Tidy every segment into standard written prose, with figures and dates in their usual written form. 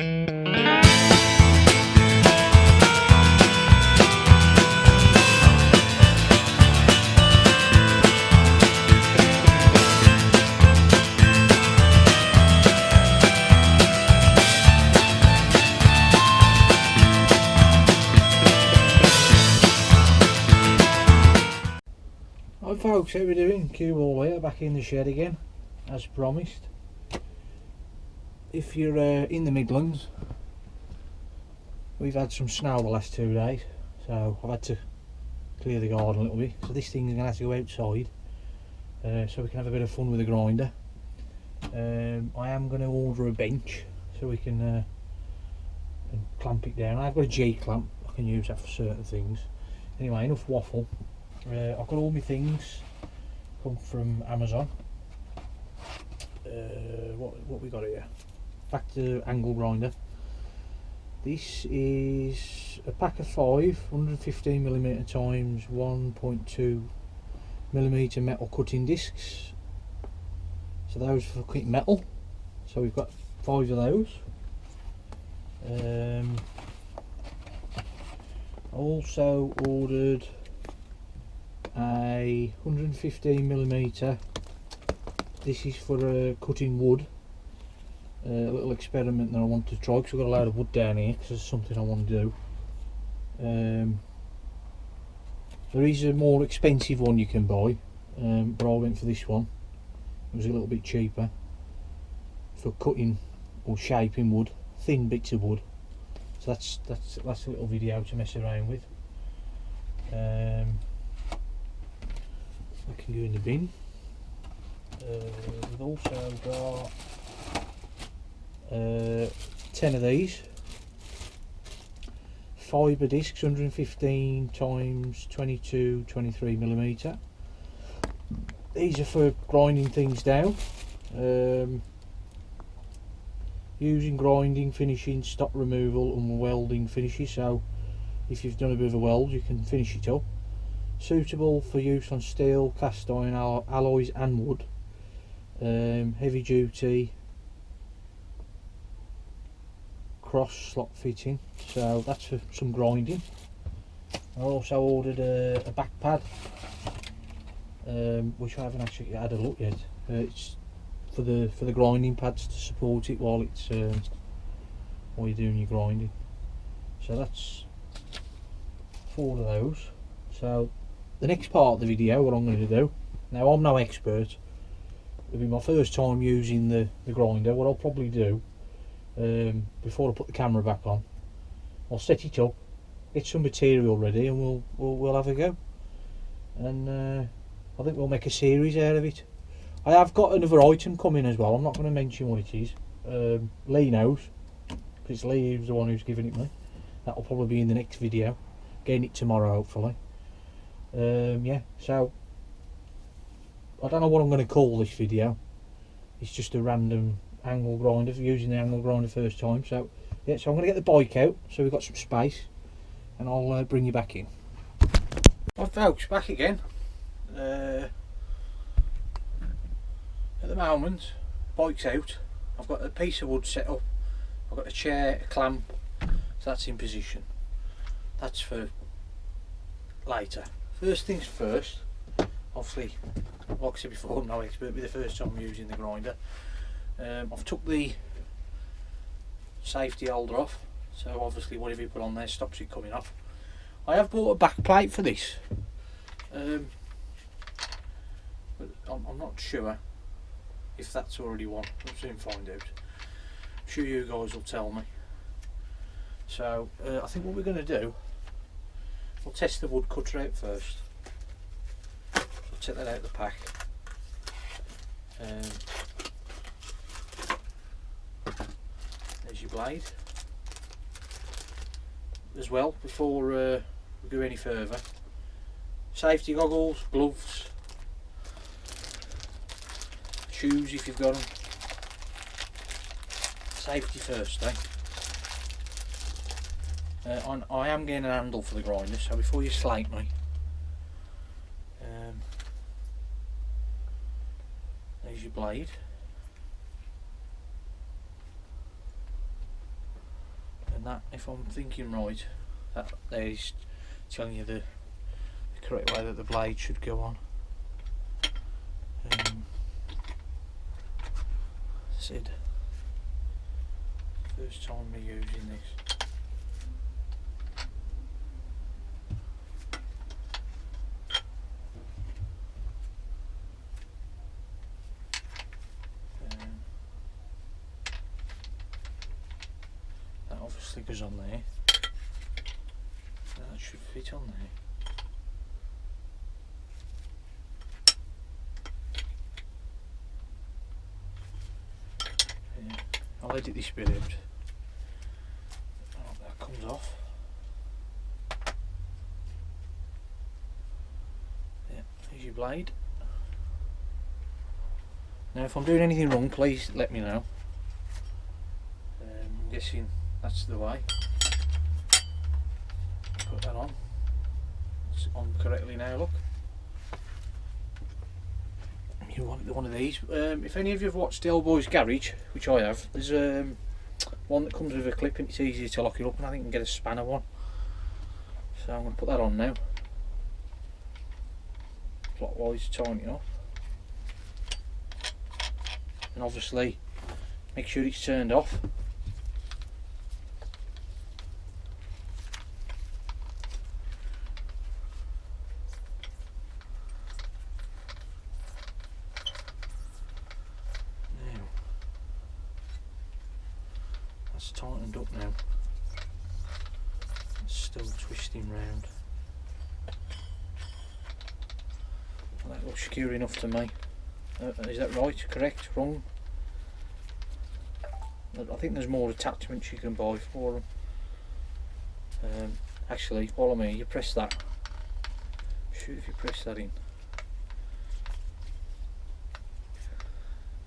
Hi folks, how are we doing? Cueball here, back in the shed again, as promised. If you're in the Midlands, we've had some snow the last 2 days, so I've had to clear the garden a little bit. So this thing's going to have to go outside, so we can have a bit of fun with the grinder. I am going to order a bench so we can clamp it down. I've got a G-clamp, I can use that for certain things. Anyway, enough waffle. I've got all my things come from Amazon. What we got here? Back to angle grinder. This is a pack of 5 115mm times 1.2mm metal cutting discs. So those for cutting metal. So we've got 5 of those. I also ordered a 115mm. This is for cutting wood. A little experiment that I want to try because I've got a load of wood down here because it's something I want to do. There is a more expensive one you can buy, but I went for this one. It was a little bit cheaper for cutting or shaping wood, thin bits of wood. So that's a little video to mess around with. I can go in the bin. We've also got 10 of these fibre discs, 115 times 23mm. These are for grinding things down, using grinding, finishing, stop removal and welding finishes. So if you've done a bit of a weld, you can finish it up. Suitable for use on steel, cast iron, alloys and wood. Heavy duty, cross slot fitting, so that's for some grinding. I also ordered a back pad, which I haven't actually had a look yet. It's for the grinding pads to support it while while you're doing your grinding. So that's 4 of those. So the next part of the video, what I'm going to do, now I'm no expert, it'll be my first time using the grinder. What I'll probably do, before I put the camera back on, I'll set it up, get some material ready, and we'll have a go. And I think we'll make a series out of it. I have got another item coming as well. I'm not going to mention what it is. Lee knows, because Lee is the one who's giving it me. That'll probably be in the next video. Getting it tomorrow, hopefully. Yeah, so I don't know what I'm going to call this video. It's just a random angle grinder, using the angle grinder first time. So yeah, so I'm going to get the bike out so we've got some space, and I'll bring you back in. Right folks, back again. At the moment, bike's out. I've got a piece of wood set up. I've got a chair, a clamp, so that's in position. That's for later. First things first, obviously, like I said before, I'm no expert, but the first time I'm using the grinder. I've took the safety holder off, so obviously whatever you put on there stops it coming off. I have bought a back plate for this, but I'm not sure if that's already one. We'll soon find out. I'm sure you guys will tell me. So I think what we're going to do, we'll test the wood cutter out first. We'll take that out of the pack. There's your blade. As well, before we go any further, safety goggles, gloves, shoes if you've got them. Safety first, eh? I am getting an handle for the grinder, so before you slate me, there's your blade. and that, if I'm thinking right, that there is telling you the correct way that the blade should go on. Said first time we're using this. That obviously goes on there. That should fit on there. I'll edit this bit out. Oh, that comes off. Yeah, here's your blade. Now if I'm doing anything wrong, please let me know. I'm guessing that's the way. Put that on. It's on correctly now, look. You want one of these. If any of you have watched Del Boy's Garage, which I have, there's one that comes with a clip and it's easier to lock it up, and I think you can get a spanner one. So I'm going to put that on now. Clockwise, tighten it up. And obviously make sure it's turned off. Tightened up now. It's still twisting round. That looks secure enough to me. Is that right? Correct? Wrong? I think there's more attachments you can buy for them. Actually, while I'm here, you press that. Shoot if you press that in.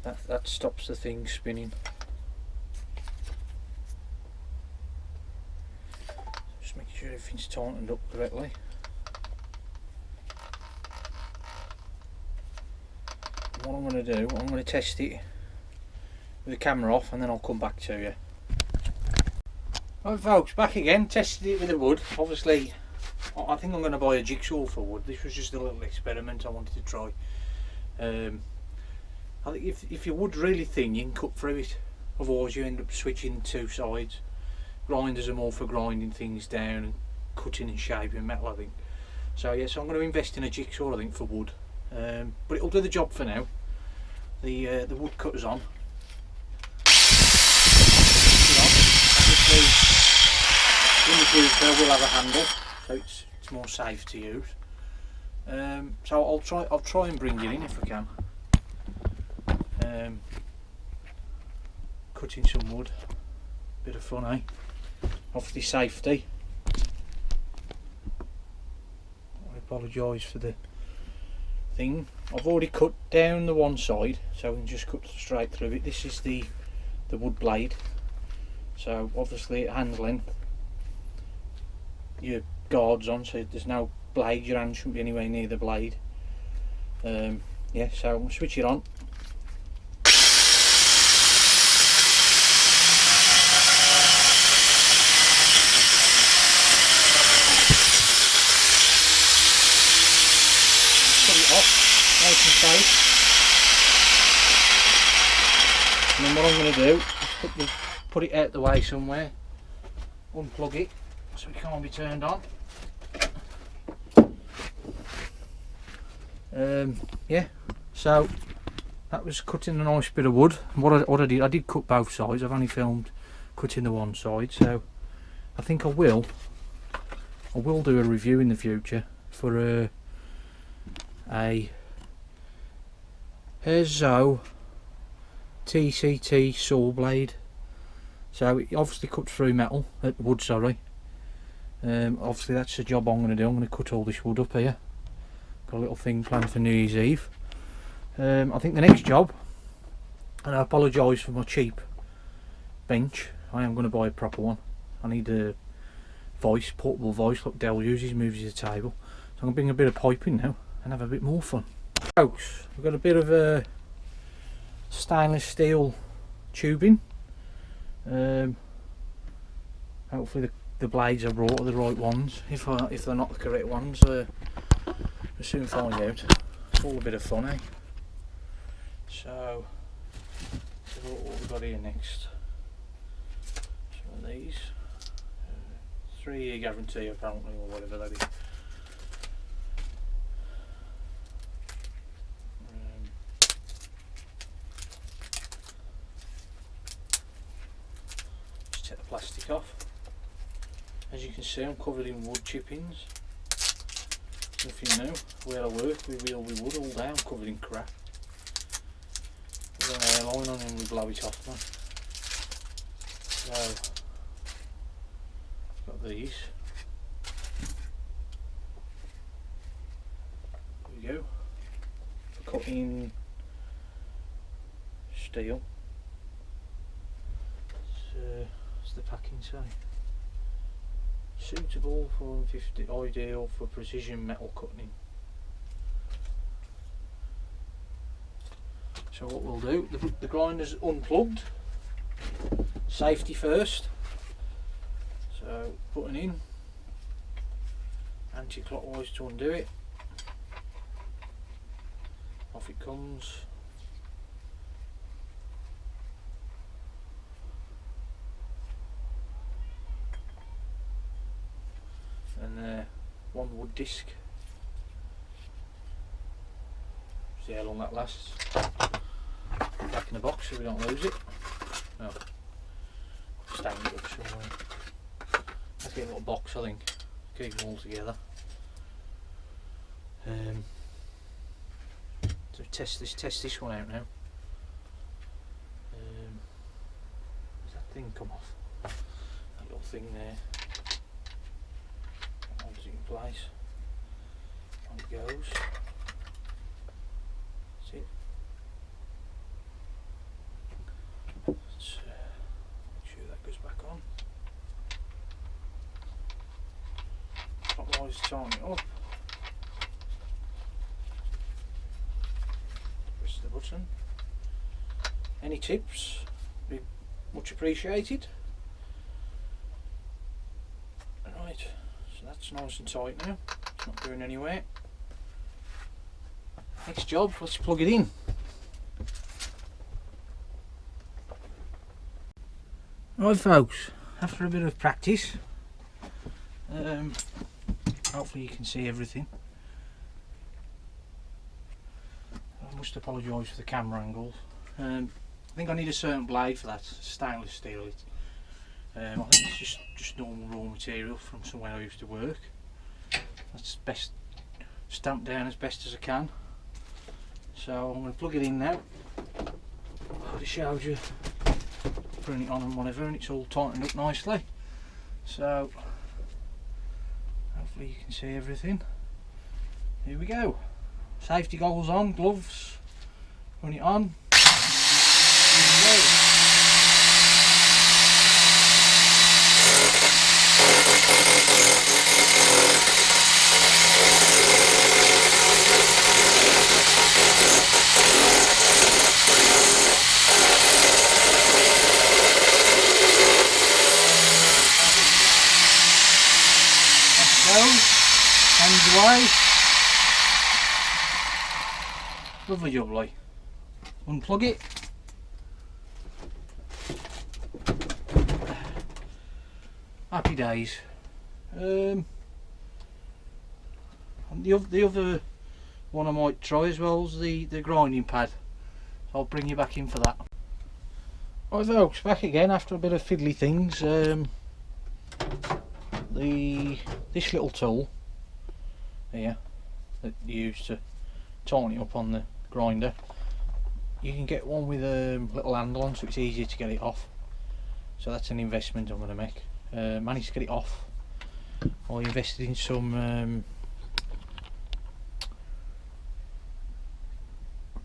That stops the thing spinning. Just making sure everything's tightened up correctly. And what I'm going to do, I'm going to test it with the camera off, and then I'll come back to you. Right folks, back again, tested it with the wood. Obviously I think I'm going to buy a jigsaw for wood. This was just a little experiment I wanted to try. I think if your wood's really thin, you can cut through it. Otherwise you end up switching two sides. Grinders are more for grinding things down and cutting and shaping metal, I think. So yes, I'm going to invest in a jigsaw, I think, for wood. But it'll do the job for now. The wood cutter's on. Obviously, in the future we'll have a handle, so it's more safe to use. So I'll try and bring it in if I can. Cutting some wood, bit of fun, eh? Obviously safety. I apologise for the thing. I've already cut down the one side, so we can just cut straight through it. This is the wood blade. So obviously at hand length, your guard's on, so there's no blade. Your hand shouldn't be anywhere near the blade. Yeah, so I'm going to switch it on. Nice and tight. And then what I'm going to do is put it out the way somewhere, unplug it so it can't be turned on. Yeah, so that was cutting a nice bit of wood. What I did cut both sides. I've only filmed cutting the one side, so I think I will do a review in the future for a Herzog TCT saw blade. So it obviously cuts through metal, wood, sorry. Obviously that's the job I'm going to do. I'm going to cut all this wood up here. Got a little thing planned for New Year's Eve. I think the next job, and I apologise for my cheap bench, I am going to buy a proper one. I need a voice, portable voice like Dell uses, moves the table. So I'm going to bring a bit of pipe in now and have a bit more fun. Folks, we've got a bit of a stainless steel tubing. hopefully the blades are brought are the right ones. If they're not the correct ones, we'll soon find out. It's all a bit of fun, eh? So, let's have a look what we've got here next. Some of these. 3-year guarantee apparently, or whatever that is. Just take the plastic off. As you can see, I'm covered in wood chippings. Nothing new. Where I work, we wheel with wood all day. I'm covered in crap. We've got an airline on and we blow it off now. So, got these. There we go. For cutting steel. What's the packing say? Suitable for 50, ideal for precision metal cutting. So what we'll do, the grinder's unplugged. Safety first. So putting in, anti-clockwise to undo it. Off it comes. And one wood disc. See how long that lasts. Back in the box so we don't lose it. No. Stand it up somewhere. Let's get a little box, I think. Keep them all together. So test this one out now. Does that thing come off? That little thing there. Holds it in place. On it goes. That's it. Let's make sure that goes back on. Clockwise, tighten it up. Press the button. Any tips? Be much appreciated. Right, so that's nice and tight now. It's not going anywhere. Next job, let's plug it in. Right folks, after a bit of practice, hopefully you can see everything. I must apologise for the camera angles. I think I need a certain blade for that, stainless steel. I think it's just normal raw material from somewhere I used to work. That's best stamped down as best as I can. So I'm going to plug it in now. I already showed you putting it on and whatever, and it's all tightened up nicely. So hopefully you can see everything. Here we go. Safety goggles on, gloves, run it on. Here we go. Hands away. Lovely jubbly. Unplug it. Happy days. The other one I might try as well is the grinding pad. So I'll bring you back in for that. Right folks, back again after a bit of fiddly things. This little tool here that you use to tighten it up on the grinder, you can get one with a little handle on, so it's easier to get it off. So that's an investment I'm going to make. Managed to get it off. I invested in some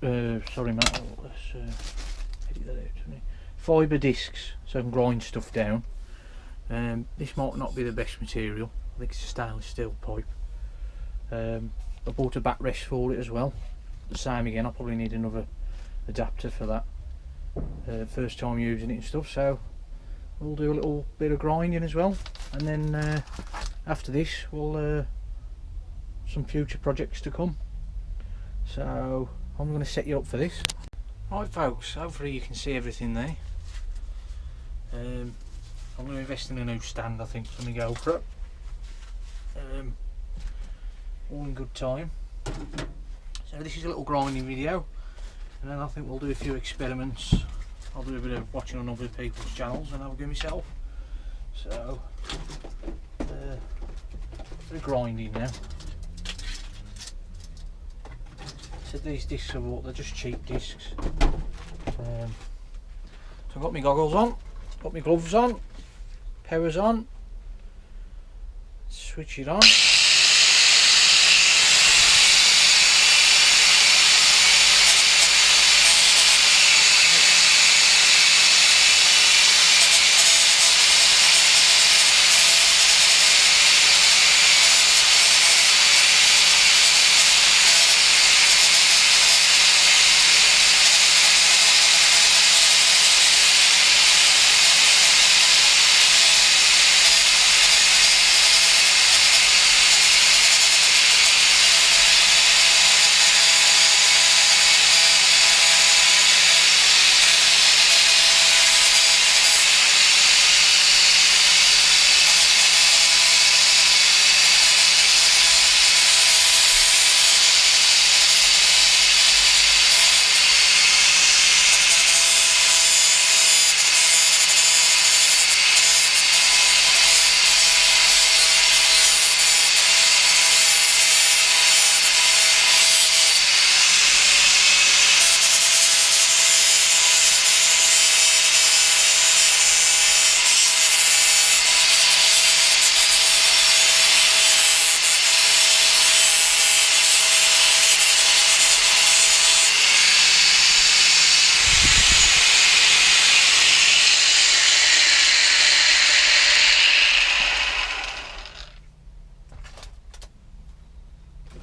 sorry Matt, let's edit that out for me. Fibre discs so I can grind stuff down. This might not be the best material. I think it's a stainless steel pipe. I bought a backrest for it as well. The same again, I'll probably need another adapter for that. First time using it and stuff, so we'll do a little bit of grinding as well, and then after this we'll some future projects to come. So I'm going to set you up for this. Right folks, hopefully you can see everything there. I'm going to invest in a new stand, I think, for my GoPro. All in good time. So this is a little grinding video, and then I think we'll do a few experiments. I'll do a bit of watching on other people's channels and have a go myself. So bit of grinding now. So these discs are what, they're just cheap discs. So I've got my goggles on, got my gloves on, power's on, switch it on.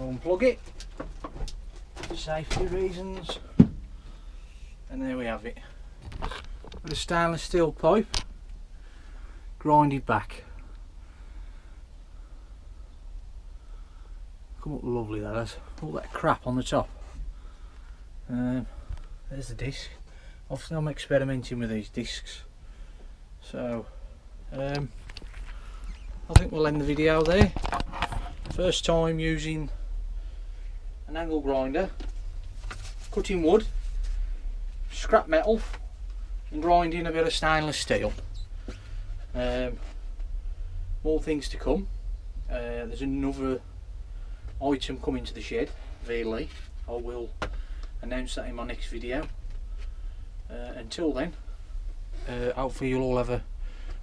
Unplug it for safety reasons, and there we have it, with a stainless steel pipe grinded back. Come up lovely, that is. All that crap on the top. There's the disc. Obviously I'm experimenting with these discs, so I think we'll end the video there. First time using an angle grinder, cutting wood, scrap metal and grinding a bit of stainless steel. More things to come. There's another item coming to the shed, really. I will announce that in my next video. Until then, hopefully you'll all have a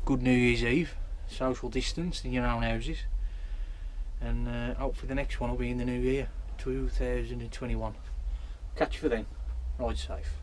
good New Year's Eve, social distance in your own houses, and hopefully the next one will be in the new year, 2021. Catch you for then. Ride safe.